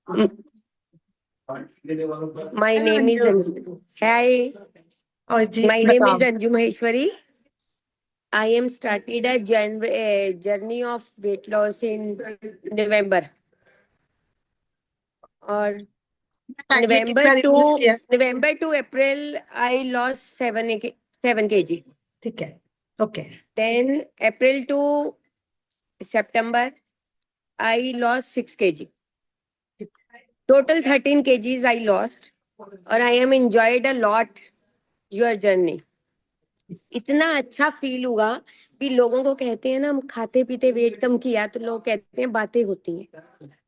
My hello name is Anju. Anju. Hi, और जी my name is बताओ। Anju Maheshwari. I am started a journey of weight loss in November. Or tightly November कितना to reduce किया? November to April, I lost 7 kg. ठीक है, okay. Then April to September, I lost 6 kg. Total 13 kgs I lost. और I am enjoyed a lot your journey. इतना अच्छा feel हुआ भी। लोगों को कहते हैं ना, हम खाते पीते वेट कम किया तो लोग कहते हैं बातें होती हैं,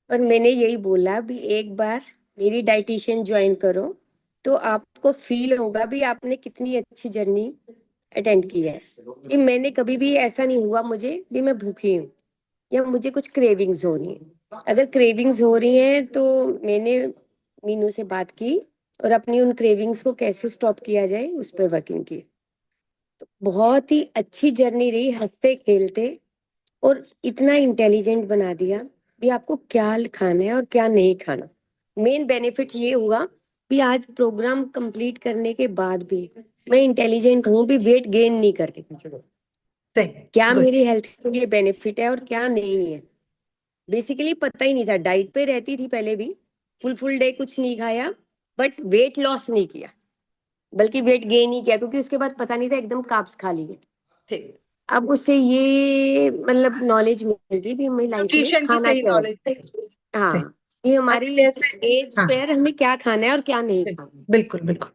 पर मैंने यही बोला भी एक बार मेरी डाइटिशियन ज्वाइन करो तो आपको फील होगा भी आपने कितनी अच्छी जर्नी अटेंड की है। कि मैंने कभी भी ऐसा नहीं हुआ मुझे भी मैं भूखी हूँ या मुझे कुछ क्रेविंग्स हो रही है। अगर क्रेविंग्स हो रही हैं तो मैंने मीनू से बात की और अपनी उन क्रेविंग्स को कैसे स्टॉप किया जाए उस पर वर्किंग की। तो बहुत ही अच्छी जर्नी रही, हंसते खेलते, और इतना इंटेलिजेंट बना दिया भी आपको क्या खाना है और क्या नहीं खाना। मेन बेनिफिट ये हुआ भी आज प्रोग्राम कंप्लीट करने के बाद भी मैं इंटेलिजेंट हूँ भी वेट गेन नहीं कर रही। सही, क्या गुड। मेरी हेल्थ के लिए बेनिफिट है और क्या नहीं है, बेसिकली पता ही नहीं था। डाइट पे रहती थी पहले भी, फुल डे कुछ नहीं खाया, बट वेट लॉस नहीं किया, बल्कि वेट गेन ही किया, क्योंकि उसके बाद पता नहीं था, एकदम कार्ब्स खा लिए। ठीक। अब उससे ये मतलब नॉलेज मिल गई भी हमें लाइफ में न्यूट्रिशन की खाना सही क्या नॉलेज। है। सही। हाँ, ये अभी हमारी जैसे, एज हाँ, पर हमें क्या खाना है और क्या नहीं खाना। बिल्कुल बिल्कुल।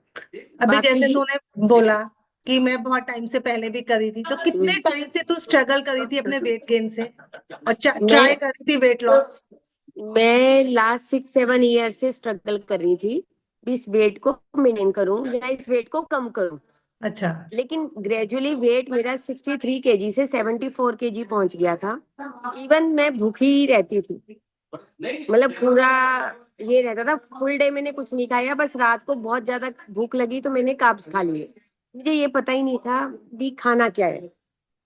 अभी बाकी जैसे तूने बोला कि मैं बहुत टाइम से पहले भी करी थी, तो कितने टाइम से तू स्ट्रगल करी थी अपने वेट गेन से और ट्राई मैं करी थी वेट लॉस? मैं लास्ट 6-7 ईयर से स्ट्रगल कर रही थी भी इस वेट को मेंटेन करूं या इस वेट को कम करूं। अच्छा। लेकिन ग्रेजुअली वेट मेरा 63 केजी से 74 केजी पहुंच गया था। इवन मैं भूखी ही रहती थी, मतलब पूरा ये रहता था, फुल डे मैंने कुछ नहीं खाया, बस रात को बहुत ज्यादा भूख लगी तो मैंने कार्ब्स खा लिए। मुझे ये पता ही नहीं था भी खाना क्या है,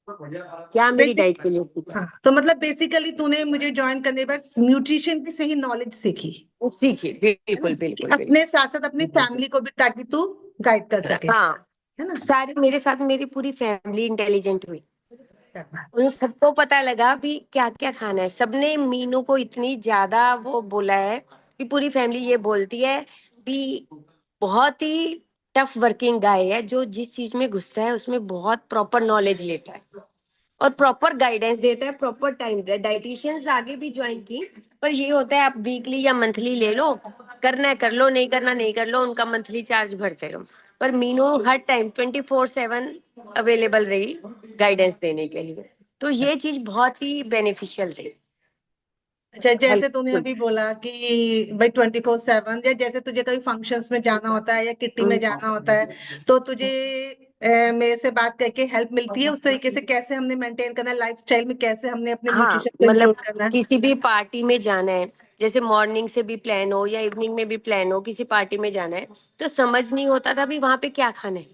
क्या मेरी बेसिक, डाइट के लिए ठीक है। हाँ, तो मतलब बेसिकली तूने मुझे ज्वाइन करने के बाद न्यूट्रिशन की सही नॉलेज सीखी, वो सीखी, है ना? बिल्कुल कि बिल्कुल अपने साथ साथ अपनी बिल्कुल। फैमिली को भी, ताकि तू गाइड कर सके, हाँ, है ना? सारी मेरे साथ मेरी पूरी फैमिली इंटेलिजेंट हुई। क्या बात। उन सबको पता लगा भी क्या क्या खाना है। सबने मीनू को इतनी ज्यादा वो बोला है कि पूरी फैमिली ये बोलती है भी बहुत ही टफ वर्किंग गाय है, जो जिस चीज में घुसता है उसमें बहुत प्रॉपर नॉलेज लेता है और प्रॉपर गाइडेंस देता है, प्रॉपर टाइम देता है। डाइटिशियंस आगे भी ज्वाइन की, पर ये होता है आप वीकली या मंथली ले लो, करना है कर लो, नहीं करना नहीं कर लो, उनका मंथली चार्ज भरते रहो। पर मीनू हर टाइम 24/7 अवेलेबल रही गाइडेंस देने के लिए, तो ये चीज बहुत ही बेनिफिशियल रही। अच्छा, जैसे तूने हेल्पफुल। अभी बोला कि भाई 24/7, या जैसे तुझे कभी फंक्शंस में जाना होता है या किट्टी में जाना होता है, तो तुझे मेरे से बात करके हेल्प मिलती है उस तरीके से, कैसे हमने मेंटेन करना है लाइफस्टाइल में, कैसे हमने अपने हाँ, न्यूट्रिशन को मतलब इंक्लूड करना है? किसी भी पार्टी में जाना है, जैसे मॉर्निंग से भी प्लान हो या इवनिंग में भी प्लान हो, किसी पार्टी में जाना है तो समझ नहीं होता था भी वहां पे क्या खाना है,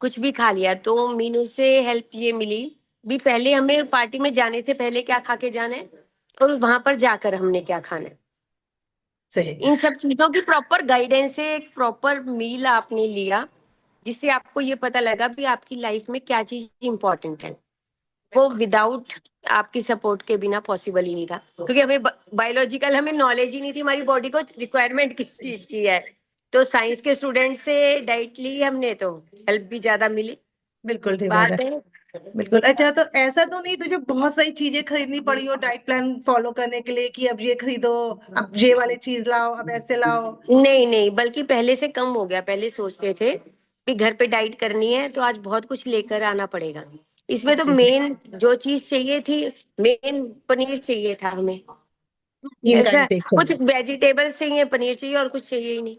कुछ भी खा लिया। तो मीनू से हेल्प ये मिली भी पहले हमें पार्टी में जाने से पहले क्या खा के जाना है और वहां पर जाकर हमने क्या खाना है। सही। इन सब चीजों की प्रॉपर गाइडेंस से एक प्रॉपर मील आपने लिया, जिससे आपको ये पता लगा भी आपकी लाइफ में क्या चीज इंपॉर्टेंट है। वो विदाउट आपकी सपोर्ट के बिना पॉसिबल ही नहीं था, क्योंकि हमें बायोलॉजिकल हमें नॉलेज ही नहीं थी हमारी बॉडी को रिक्वायरमेंट किस चीज की है। तो साइंस के स्टूडेंट से डाइट ली हमने तो हेल्प भी ज्यादा मिली बिल्कुल ठीक बात बाहर है। से। बिल्कुल। अच्छा, तो ऐसा तो नहीं तुझे बहुत सारी चीजें खरीदनी पड़ी हो डाइट प्लान फॉलो करने के लिए, कि अब ये खरीदो, अब ये वाली चीज लाओ, अब ऐसे लाओ? नहीं नहीं, बल्कि पहले से कम हो गया। पहले सोचते थे कि घर पे डाइट करनी है तो आज बहुत कुछ लेकर आना पड़ेगा। इसमें तो मेन जो चीज चाहिए थी, मेन पनीर चाहिए था हमें। तीन का ऐसा इंटेक कुछ चाहिए। वेजिटेबल्स चाहिए, पनीर चाहिए, और कुछ चाहिए ही नहीं।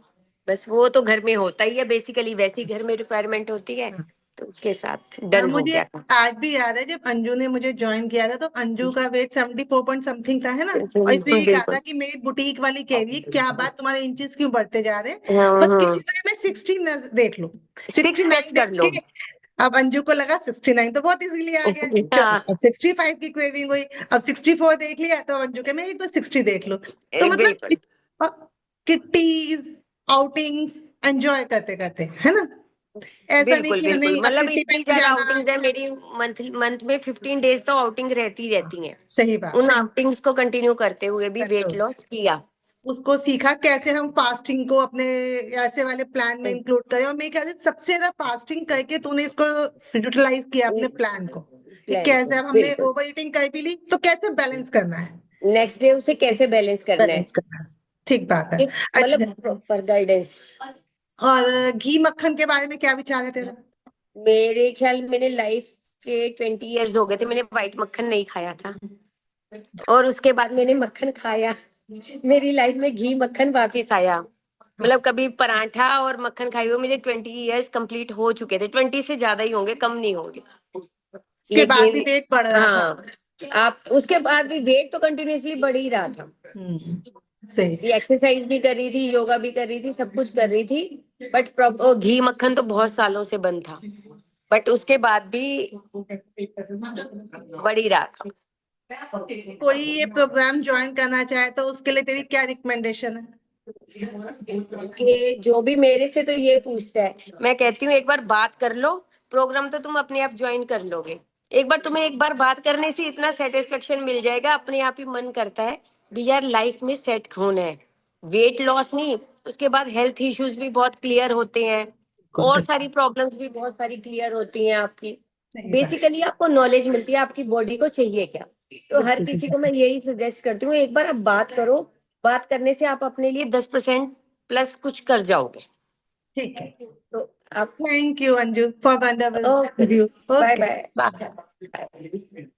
बस वो तो घर में होता ही है, बेसिकली वैसी घर में रिक्वायरमेंट होती है, तो उसके साथ डन हो मुझे गया था। आज भी याद है जब अंजू ने मुझे ज्वाइन किया था, तो अंजू का वेट 74 पॉइंट समथिंग था, है ना? और इसने बिल्कुल ये कहा था बिल्कुल। कि मेरी बुटीक वाली कह रही है, क्या बात, तुम्हारे इंचेस क्यों बढ़ते जा रहे हैं, हाँ बस हाँ, किसी तरह मैं 60 देख लूं। सिक्स 69 प्लस कर देख लो। के अब अंजू को लगा 69 तो बहुत इजीली आ गया। चलो, हाँ, अब 65 की क्रेविंग हुई, अब 64 देख लिया, तो अंजू के मैं एक बार 60 देख लूं। तो मतलब बिल्कुल किट्टीज, आउटिंग्स एंजॉय करते करते, है ना? ऐसा नहीं बिल्कुल कि बिल्कुल, नहीं अब मतलब किट्टी में इतनी नहीं ज्यादा जाना। आउटिंग्स है मेरी। मंथ में 15 डेज तो आउटिंग रहती ही रहती है। सही बात उन है। आउटिंग्स को कंटिन्यू करते हुए भी करते वेट हो, लॉस किया। उसको सीखा कैसे हम फास्टिंग को अपने ऐसे वाले प्लान में इंक्लूड करें, और मेरे ख्याल से सबसे ज्यादा फास्टिंग करके तूने इसको यूटिलाइज किया अपने प्लान को, कि प्लान को कैसे अब हमने बिल्कुल, ओवर ईटिंग कर भी ली तो कैसे बैलेंस करना है। नेक्स्ट डे उसे कैसे बैलेंस करना है, बैलेंस करना है, ठीक बात है। ये अच्छा, मतलब प्रॉपर गाइडेंस। और घी मक्खन के बारे में क्या विचार है तेरा? मेरे ख्याल मैंने लाइफ के 20 years हो गए थे, मैंने व्हाइट मक्खन नहीं खाया था, और उसके बाद मैंने मक्खन खाया। मेरी लाइफ में घी मक्खन वापिस आया। मतलब कभी पराठा और मक्खन खाई हुई मुझे 20 years कंप्लीट हो चुके थे, 20 से ज्यादा ही होंगे, कम नहीं होंगे। उसके बाद भी लेकिन वेट बढ़ रहा था। हाँ, आप उसके बाद भी वेट तो कंटिन्यूअसली बढ़ ही रहा था। सही। ये एक्सरसाइज भी कर रही थी, योगा भी कर रही थी, सब कुछ कर रही थी, बट प्रॉपर घी मक्खन तो बहुत सालों से बंद था, बट उसके बाद भी बढ़ ही रहा था। कोई ये प्रोग्राम ज्वाइन करना चाहे तो उसके लिए तेरी क्या रिकमेंडेशन है? कि जो भी मेरे से तो ये पूछता है, मैं कहती हूँ एक बार बात कर लो, प्रोग्राम तो तुम अपने आप ज्वाइन कर लोगे। एक बार तुम्हें एक बार बात करने से इतना सेटिस्फेक्शन मिल जाएगा, अपने आप ही मन करता है भी यार लाइफ में सेट होना है। वेट लॉस नहीं, उसके बाद हेल्थ इश्यूज भी बहुत क्लियर होते हैं, और सारी प्रॉब्लम्स भी बहुत सारी क्लियर होती हैं आपकी। सही बात। बेसिकली आपको नॉलेज मिलती है आपकी बॉडी को चाहिए क्या। तो हर किसी को मैं यही सजेस्ट करती हूँ, एक बार आप बात करो, बात करने से आप अपने लिए 10% प्लस कुछ कर जाओगे। ठीक है। तो आप thank you Anju for wonderful okay, review. Bye okay. Bye.